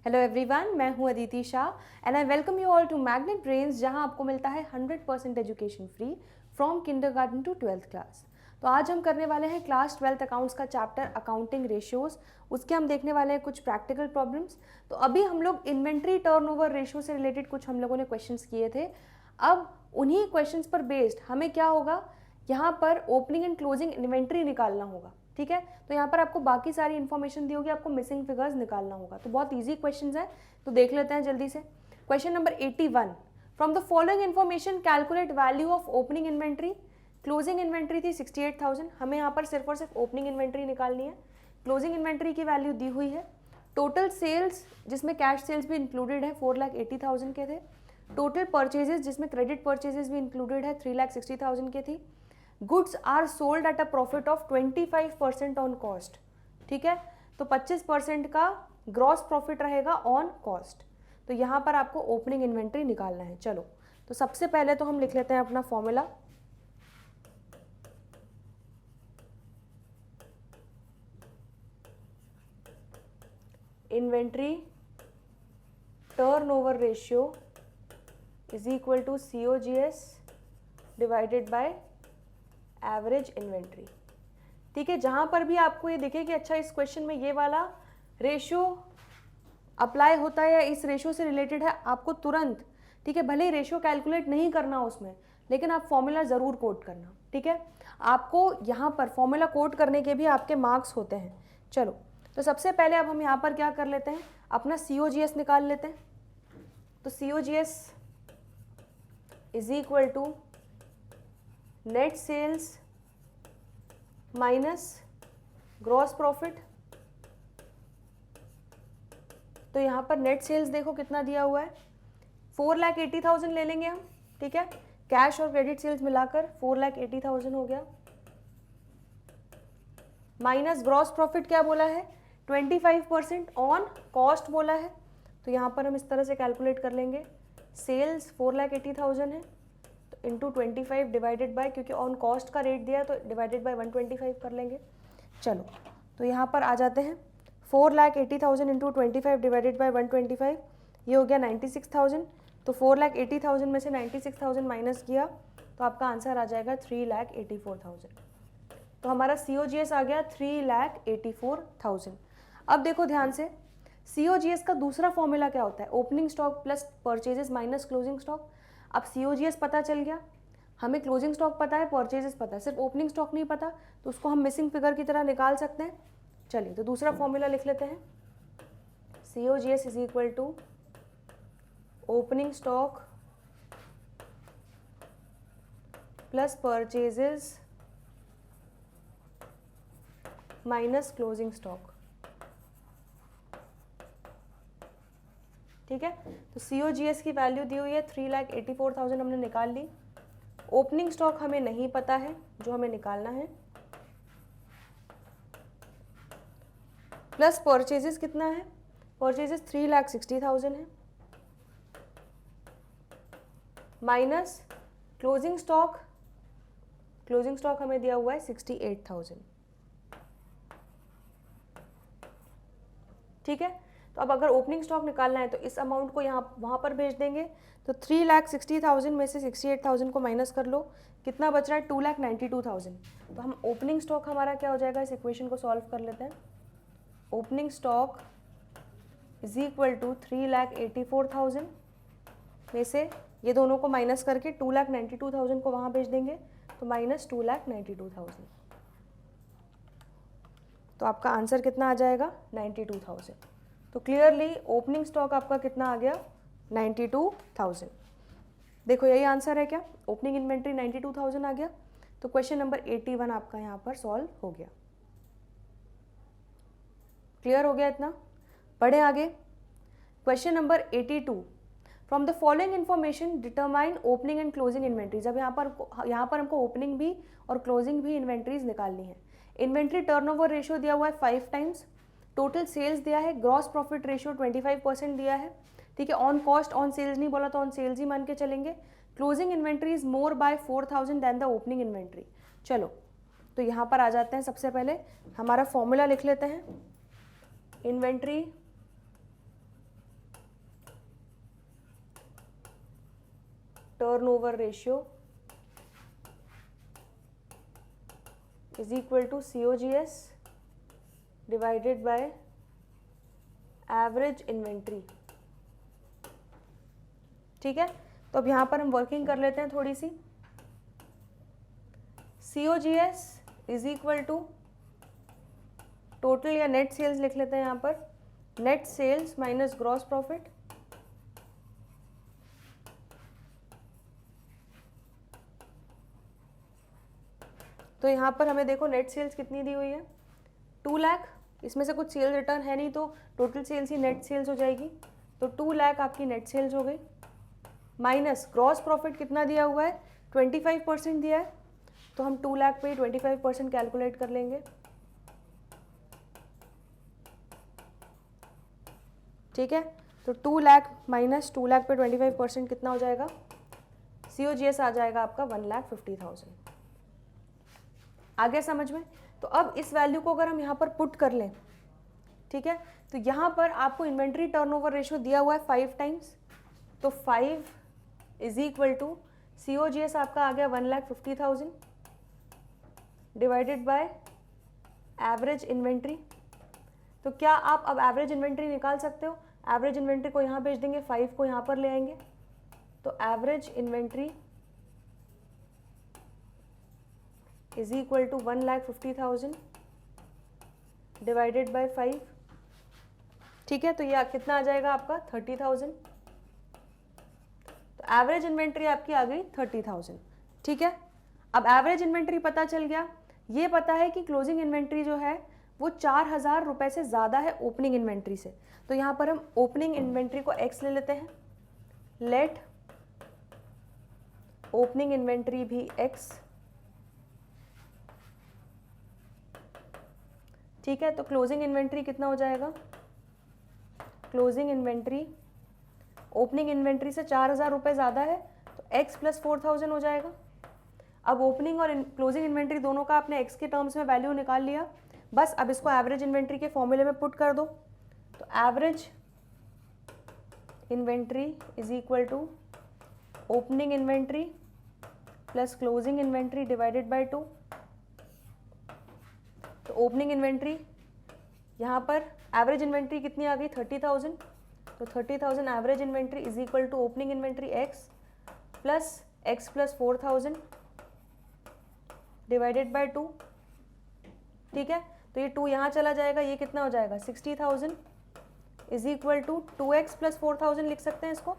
Hello everyone, मैं हूं Aditi Shah and I welcome you all to Magnet Brains, जहां आपको मिलता है 100% education free from kindergarten to 12th class. तो आज हम करने वाले हैं क्लास 12th अकाउंट्स का चैप्टर अकाउंटिंग रेशियोज। उसके हम देखने वाले हैं कुछ प्रैक्टिकल प्रॉब्लम्स। तो अभी हम लोग इन्वेंट्री टर्नओवर रेशियो से रिलेटेड कुछ हम लोगों ने क्वेश्चंस किए थे। अब उन्हीं क्वेश्चंस पर बेस्ड हमें क्या होगा, यहाँ पर ओपनिंग एंड क्लोजिंग इन्वेंट्री निकालना होगा। ठीक है, तो यहाँ पर आपको बाकी सारी इन्फॉर्मेशन दी होगी, आपको मिसिंग फिगर्स निकालना होगा। तो बहुत इजी क्वेश्चंस है, तो देख लेते हैं जल्दी से। Question number 81, from the following information calculate value of opening inventory. Closing inventory थी 68,000, हमें यहाँ पर सिर्फ और सिर्फ ओपनिंग इन्वेंट्री निकालनी है। क्लोजिंग इन्वेंट्री की वैल्यू दी हुई है। टोटल सेल्स जिसमें कैश सेल्स भी इंक्लूडेड है 4,80,000 के थे। टोटल परचेजेस जिसमें क्रेडिट परचेजेस भी इंक्लूडेड है 3,60,000 के थी। Goods are sold at a profit of 25% on cost. ठीक है, तो 25% का ग्रॉस प्रॉफिट रहेगा ऑन कॉस्ट। तो यहाँ पर आपको ओपनिंग इन्वेंट्री निकालना है। चलो, तो सबसे पहले तो हम लिख लेते हैं अपना formula. Inventory turnover ratio is equal to COGS divided by average inventory. ठीक है, जहां पर भी आपको ये दिखे कि अच्छा इस क्वेश्चन में ये वाला रेशियो अप्लाई होता है या इस रेशियो से रिलेटेड है, आपको तुरंत, ठीक है, भले ही रेशियो कैलकुलेट नहीं करना उसमें, लेकिन आप फॉर्मूला जरूर कोट करना। ठीक है, आपको यहाँ पर फॉर्मूला कोट करने के भी आपके मार्क्स होते हैं। चलो, तो सबसे पहले अब हम यहाँ पर क्या कर लेते हैं, अपना COGS निकाल लेते हैं। तो COGS is equal to net sales minus gross profit. तो यहाँ पर नेट सेल्स देखो कितना दिया हुआ है, 4,80,000 ले लेंगे हम। ठीक है, कैश और क्रेडिट सेल्स मिलाकर 4,80,000 हो गया। माइनस ग्रॉस प्रॉफिट क्या बोला है, 25% ऑन कॉस्ट बोला है। तो यहाँ पर हम इस तरह से कैलकुलेट कर लेंगे, सेल्स 4,80,000 है तो इंटू 25 डिवाइडेड बाय, क्योंकि ऑन कॉस्ट का रेट दिया है तो डिवाइडेड बाय 125 कर लेंगे। चलो, तो यहाँ पर आ जाते हैं, 4,80,000 इंटू 25 डिवाइडेड बाय 125, ये हो गया 96,000। तो 4,80,000 में से 96,000 माइनस किया तो आपका आंसर आ जाएगा 3,84,000। तो हमारा COGS आ गया 3,84,000। अब देखो ध्यान से, COGS का दूसरा फॉर्मूला क्या होता है, opening stock plus purchases minus closing stock. अब COGS पता चल गया, हमें क्लोजिंग स्टॉक पता है, परचेजेस पता है, सिर्फ ओपनिंग स्टॉक नहीं पता, तो उसको हम मिसिंग फिगर की तरह निकाल सकते हैं। चलिए, तो दूसरा फॉर्मूला लिख लेते हैं। COGS is equal to opening stock plus purchases minus closing stock. ठीक है, तो COGS की वैल्यू दी हुई है 3,84,000, हमने निकाल ली। ओपनिंग स्टॉक हमें नहीं पता है, जो हमें निकालना है, प्लस परचेजेस कितना है, परचेजेस 3,60,000 है, minus closing stock, closing stock हमें दिया हुआ है 68,000। ठीक है, तो अब अगर ओपनिंग स्टॉक निकालना है तो इस अमाउंट को यहाँ वहाँ पर भेज देंगे। तो 3,60,000 में से 68,000 को माइनस कर लो, कितना बच रहा है, 2,92,000। तो हम ओपनिंग स्टॉक हमारा क्या हो जाएगा, इस इक्वेशन को सॉल्व कर लेते हैं। Opening stock is equal to 3,84,000 में से ये दोनों को माइनस करके 2,92,000 को वहाँ भेज देंगे, तो माइनस 2,92,000। तो आपका आंसर कितना आ जाएगा, 92,000। तो क्लियरली ओपनिंग स्टॉक आपका कितना आ गया, 92,000। देखो यही आंसर है क्या, ओपनिंग इन्वेंट्री 92,000 आ गया। तो क्वेश्चन नंबर 81 आपका यहाँ पर सॉल्व हो गया। क्लियर हो गया इतना, बढ़े आगे। Question number 82, from the following information determine opening and closing inventories. अब यहाँ पर हमको ओपनिंग भी और क्लोजिंग भी इन्वेंट्रीज निकालनी है। इन्वेंट्री टर्नओवर रेशियो दिया हुआ है 5 टाइम्स, टोटल सेल्स दिया है, ग्रॉस प्रॉफिट रेशियो 25% दिया है। ठीक है, ऑन कॉस्ट ऑन सेल्स नहीं बोला तो ऑन सेल्स ही मान के चलेंगे। Closing inventory is more by 4,000 than the opening inventory. चलो, तो यहाँ पर आ जाते हैं, सबसे पहले हमारा फॉर्मूला लिख लेते हैं। Inventory turnover ratio is equal to COGS divided by average inventory. ठीक है, तो अब यहाँ पर हम वर्किंग कर लेते हैं थोड़ी सी। COGS is equal to total या नेट सेल्स लिख लेते हैं यहाँ पर, net sales minus gross profit तो यहाँ पर हमें देखो नेट सेल्स कितनी दी हुई है 2 लाख, इसमें से कुछ सेल्स रिटर्न है नहीं तो टोटल सेल्स ही नेट सेल्स हो जाएगी, तो 2 लाख आपकी नेट सेल्स हो गई, माइनस ग्रॉस प्रॉफिट कितना दिया हुआ है 25% दिया है, तो हम 2 लाख पे 25% कैलकुलेट कर लेंगे। ठीक है, तो 2 लाख माइनस 2 लाख पे 25% कितना हो जाएगा, COGS आ जाएगा आपका 1,50,000। आ गया समझ में? तो अब इस वैल्यू को अगर हम यहाँ पर पुट कर लें, ठीक है, तो यहाँ पर आपको इन्वेंट्री टर्नओवर रेशियो दिया हुआ है 5 टाइम्स, तो 5 इज इक्वल टू COGS आपका आ गया 1,50,000 डिवाइडेड बाय एवरेज इन्वेंट्री। तो क्या आप अब एवरेज इन्वेंट्री निकाल सकते हो? एवरेज इन्वेंट्री को यहाँ भेज देंगे, 5 को यहाँ पर ले आएंगे, तो average inventory is equal to 1,50,000 divided by 5। ठीक है, तो ये कितना आ जाएगा आपका 30,000। तो एवरेज इन्वेंट्री आपकी आ गई 30,000। ठीक है, अब एवरेज इन्वेंट्री पता चल गया, ये पता है कि क्लोजिंग इन्वेंट्री जो है वो 4,000 रुपए से ज़्यादा है ओपनिंग इन्वेंट्री से, तो यहाँ पर हम ओपनिंग इन्वेंट्री को X ले लेते हैं, लेट ओपनिंग इन्वेंट्री भी X। ठीक है, तो क्लोजिंग इन्वेंट्री कितना हो जाएगा, क्लोजिंग इन्वेंट्री ओपनिंग इन्वेंट्री से 4,000 रुपये ज़्यादा है, तो X प्लस 4,000 हो जाएगा। अब ओपनिंग और क्लोजिंग इन्वेंट्री दोनों का आपने X के टर्म्स में वैल्यू निकाल लिया, बस अब इसको एवरेज इन्वेंट्री के फॉर्मूले में पुट कर दो, तो average inventory is equal to opening inventory plus closing inventory divided by 2। तो ओपनिंग इन्वेंट्री यहाँ पर एवरेज इन्वेंट्री कितनी आ गई 30,000, तो 30,000 average inventory is equal to opening inventory X plus 4,000 divided by 2। ठीक है, तो ये 2 यहाँ चला जाएगा, ये कितना हो जाएगा 60,000 is equal to 2X plus 4,000 लिख सकते हैं इसको।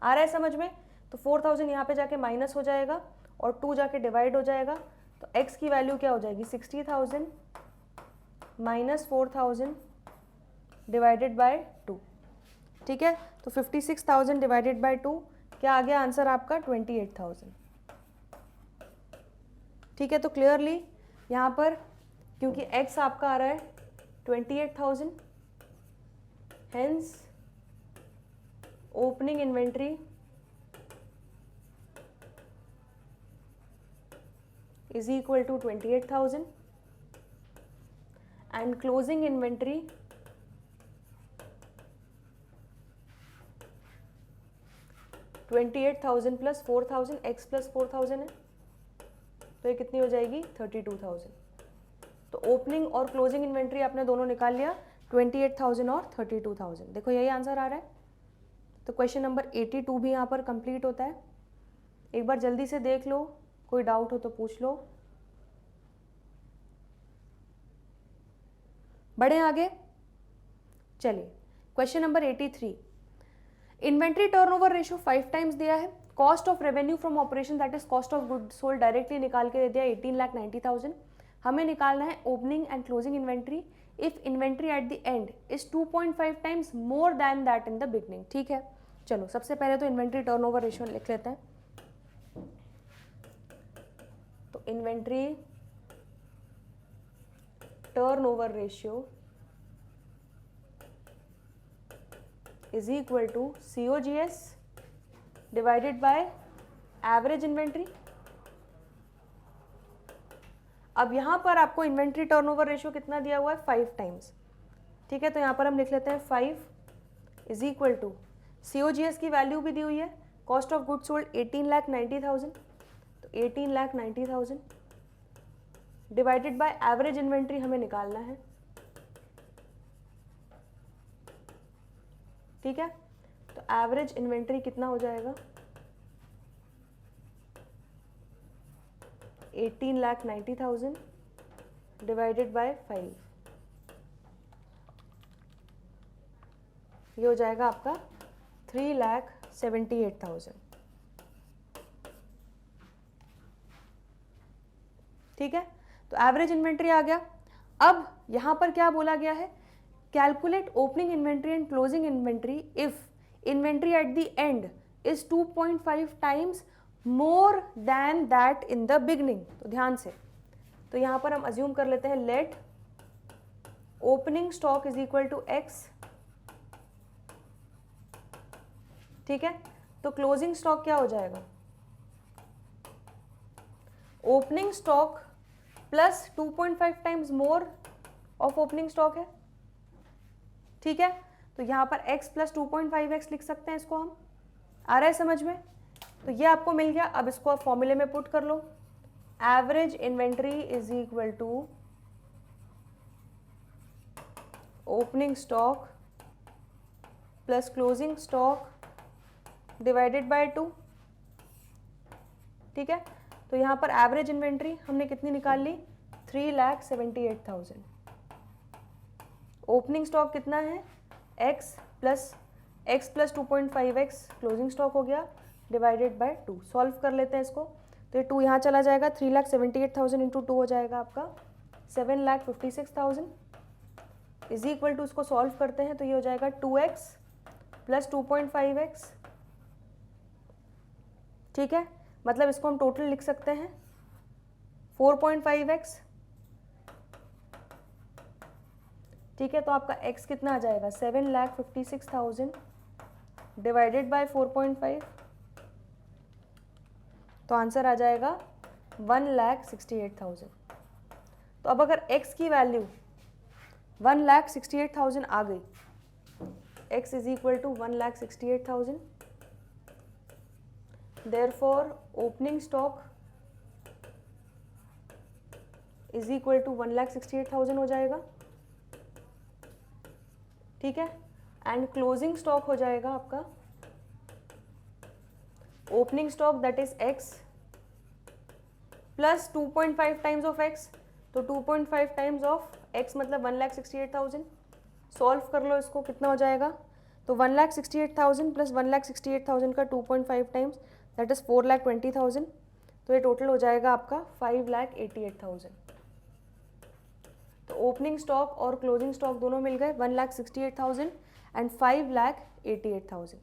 आ रहा है समझ में? तो 4,000 यहाँ पे जाके माइनस हो जाएगा और 2 जाके डिवाइड हो जाएगा, तो X की वैल्यू क्या हो जाएगी 60,000 माइनस 4,000 डिवाइडेड बाय 2। ठीक है, तो 56,000 डिवाइडेड बाय 2 क्या आ गया आंसर आपका 28,000। ठीक है, तो क्लियरली यहाँ पर क्योंकि X आपका आ रहा है 28,000, hence opening inventory is equal to 28,000 and closing inventory $28,000 plus 4,000 X plus 4,000 है, तो ये कितनी हो जाएगी 32,000। तो ओपनिंग और क्लोजिंग इन्वेंट्री आपने दोनों निकाल लिया 28,000 और 32,000। देखो यही आंसर आ रहा है। तो क्वेश्चन नंबर 82 भी यहाँ पर कंप्लीट होता है। एक बार जल्दी से देख लो, कोई डाउट हो तो पूछ लो। बढ़े आगे, चलिए question number 83। Inventory turnover ratio 5 times दिया है, cost of revenue from operation that is cost of good sold directly निकाल के दे दिया 18,90,000। हमें निकालना है opening and closing inventory if inventory at the end is 2.5 times more than that in the beginning. ठीक है, चलो सबसे पहले तो इन्वेंट्री टर्नओवर रेशियो लिख लेते हैं। तो inventory turnover ratio is equal to COGS divided by average inventory. अब यहां पर आपको इन्वेंट्री टर्नओवर रेशियो कितना दिया हुआ है 5 टाइम्स। ठीक है, तो यहां पर हम लिख लेते हैं 5 इज इक्वल टू COGS की वैल्यू भी दी हुई है कॉस्ट ऑफ गुड्स सोल्ड 18,90,000, तो 18,90,000 डिवाइडेड बाय एवरेज इन्वेंट्री हमें निकालना है, ठीक है। तो एवरेज इन्वेंट्री कितना हो जाएगा, 18,90,000 डिवाइडेड बाय 5, ये हो जाएगा आपका 3,78,000, ठीक है। तो एवरेज इन्वेंट्री आ गया। अब यहां पर क्या बोला गया है, calculate opening inventory and closing inventory if inventory at the end is 2.5 times more than that in the beginning. तो ध्यान से, तो यहां पर हम अज्यूम कर लेते हैं let opening stock is equal to x, ठीक है। तो क्लोजिंग स्टॉक क्या हो जाएगा, opening stock plus 2.5 times more of opening stock है, ठीक है। तो यहां पर x प्लस 2.5x लिख सकते हैं, इसको हम, आ रहा है समझ में। तो ये आपको मिल गया। अब इसको आप फॉर्मूले में पुट कर लो, average inventory is equal to opening stock plus closing stock divided by 2, ठीक है। तो यहाँ पर एवरेज इन्वेंट्री हमने कितनी निकाल ली, 3,78,000। ओपनिंग स्टॉक कितना है, x plus 2.5x closing stock हो गया डिवाइडेड बाय 2। सॉल्व कर लेते हैं इसको, तो ये 2 यहाँ चला जाएगा, 3,78,000 इंटू 2 हो जाएगा आपका 7,56,000 इज इक्वल टू, इसको सॉल्व करते हैं तो ये हो जाएगा 2x प्लस 2.5x, ठीक है। मतलब इसको हम टोटल लिख सकते हैं 4.5x, ठीक है। तो आपका x कितना आ जाएगा, 7,56,000 डिवाइडेड बाय 4.5, तो आंसर आ जाएगा 1,68,000। तो अब अगर x की वैल्यू 1,68,000 आ गई, x is equal to 1,68,000, therefore opening stock is equal to 1,68,000 हो जाएगा, ठीक है। एंड क्लोजिंग स्टॉक हो जाएगा आपका opening stock that is x plus 2.5 times of x, तो 2.5 टाइम्स ऑफ x मतलब 1,68,000। सॉल्व कर लो इसको, कितना हो जाएगा, तो 1,68,000 प्लस 1,68,000 का 2.5 टाइम्स दैट इज 4,20,000, तो ये टोटल हो जाएगा आपका 5,88,000। तो ओपनिंग स्टॉक और क्लोजिंग स्टॉक दोनों मिल गए, 1,68,000 एंड 5,88,000,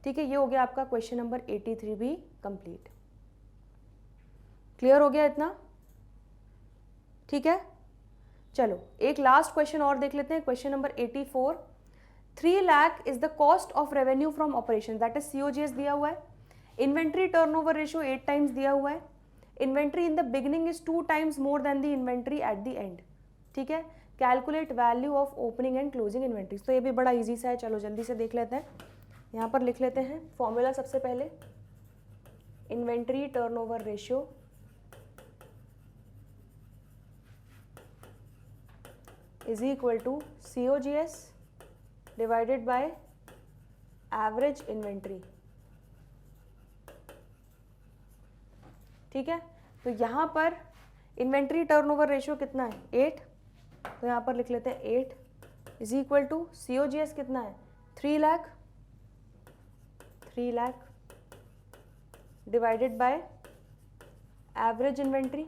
ठीक है। ये हो गया आपका क्वेश्चन नंबर 83 भी कंप्लीट। क्लियर हो गया इतना, ठीक है। चलो एक लास्ट क्वेश्चन और देख लेते हैं, question number 84। 3 lakh is the cost of revenue from operation that is COGS दिया हुआ है, इन्वेंट्री टर्नओवर रेशियो 8 टाइम्स दिया हुआ है, inventory in the beginning is 2 times more than the inventory at the end, ठीक है। Calculate value of opening and closing inventories. तो ये भी बड़ा इजी सा है, चलो जल्दी से देख लेते हैं। यहाँ पर लिख लेते हैं फॉर्मूला सबसे पहले, inventory turnover ratio is equal to COGS divided by average inventory, ठीक है। तो यहाँ पर इन्वेंट्री टर्नओवर रेशियो कितना है, 8, तो यहाँ पर लिख लेते हैं 8 इज इक्वल टू COGS कितना है, 3 lakh divided by average inventory.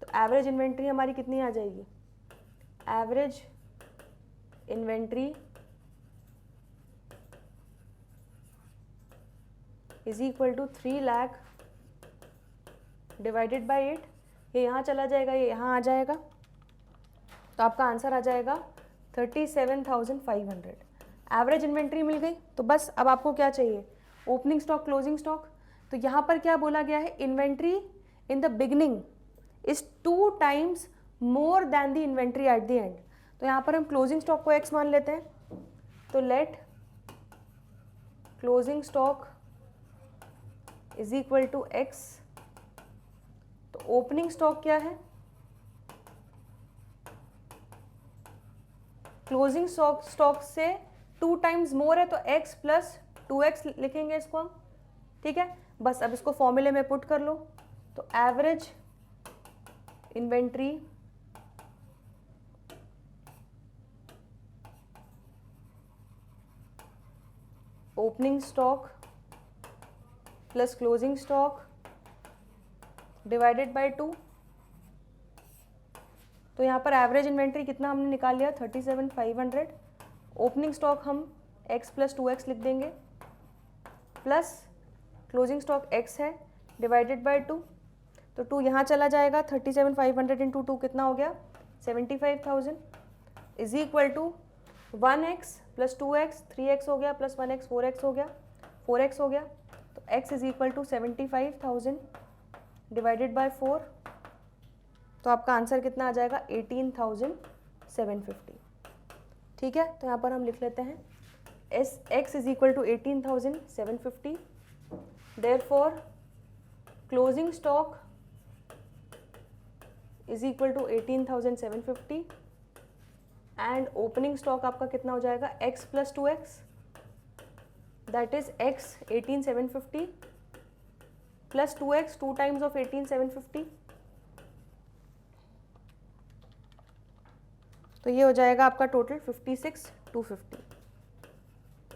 तो एवरेज इन्वेंट्री हमारी कितनी आ जाएगी, average inventory is equal to 3 lakh divided by 8, ये यहाँ चला जाएगा, ये यहाँ आ जाएगा, तो आपका आंसर आ जाएगा 37,500। एवरेज इन्वेंट्री मिल गई। तो बस अब आपको क्या चाहिए, ओपनिंग स्टॉक क्लोजिंग स्टॉक। तो यहाँ पर क्या बोला गया है, inventory in the beginning is 2 times more than the inventory at the end. तो यहाँ पर हम क्लोजिंग स्टॉक को x मान लेते हैं, तो let closing stock is equal to x. तो ओपनिंग स्टॉक क्या है, क्लोजिंग स्टॉक से 2 टाइम्स मोर है तो x प्लस 2x लिखेंगे इसको हम, ठीक है। बस अब इसको फॉर्मूले में पुट कर लो। तो average inventory opening stock plus closing stock divided by 2। तो यहाँ पर एवरेज इन्वेंट्री कितना हमने निकाल लिया, 37,500। ओपनिंग स्टॉक हम x प्लस 2x लिख देंगे, प्लस क्लोजिंग स्टॉक x है डिवाइडेड बाय 2। तो 2 यहाँ चला जाएगा, 37,500 इंटू 2 कितना हो गया, 75,000 is equal to 1x plus 2x 3x हो गया, प्लस 1x 4x हो गया, 4x हो गया। तो x is equal to 75,000 divided by 4। तो आपका आंसर कितना आ जाएगा, 18,750। ठीक है, तो यहाँ पर हम लिख लेते हैं x is equal to 18,750। Therefore closing stock is equal to 18,750 and opening stock आपका कितना हो जाएगा, x plus 2x, that is x 18,750 plus 2x 2 times of 18,750। तो ये हो जाएगा आपका टोटल 56,250।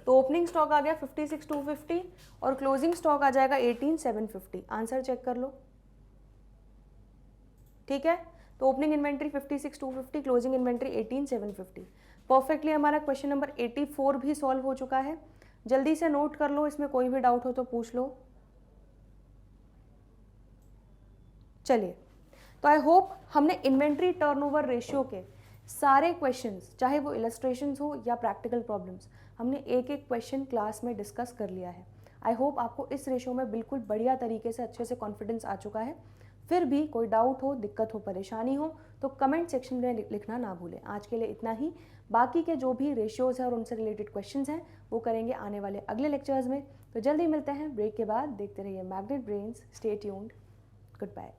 तो ओपनिंग स्टॉक आ गया 56,250 और क्लोजिंग स्टॉक आ जाएगा 18,750। आंसर चेक कर लो, ठीक है। तो opening inventory 56,250, closing inventory 18,750। Perfectly हमारा क्वेश्चन नंबर 84 भी सॉल्व हो चुका है। जल्दी से नोट कर लो, इसमें कोई भी डाउट हो तो पूछ लो। चलिए, तो आई होप हमने इन्वेंट्री टर्नओवर रेशियो के सारे क्वेश्चंस, चाहे वो इलस्ट्रेशंस हो या प्रैक्टिकल प्रॉब्लम्स, हमने एक एक क्वेश्चन क्लास में डिस्कस कर लिया है। आई होप आपको इस रेशियो में बिल्कुल बढ़िया तरीके से अच्छे से कॉन्फिडेंस आ चुका है। फिर भी कोई डाउट हो, दिक्कत हो, परेशानी हो तो कमेंट सेक्शन में लिखना ना भूलें। आज के लिए इतना ही। बाकी के जो भी रेशियोज़ हैं और उनसे रिलेटेड क्वेश्चंस हैं वो करेंगे आने वाले अगले लेक्चर्स में। तो जल्दी मिलते हैं ब्रेक के बाद। देखते रहिए Magnet Brains, stay tuned, good bye.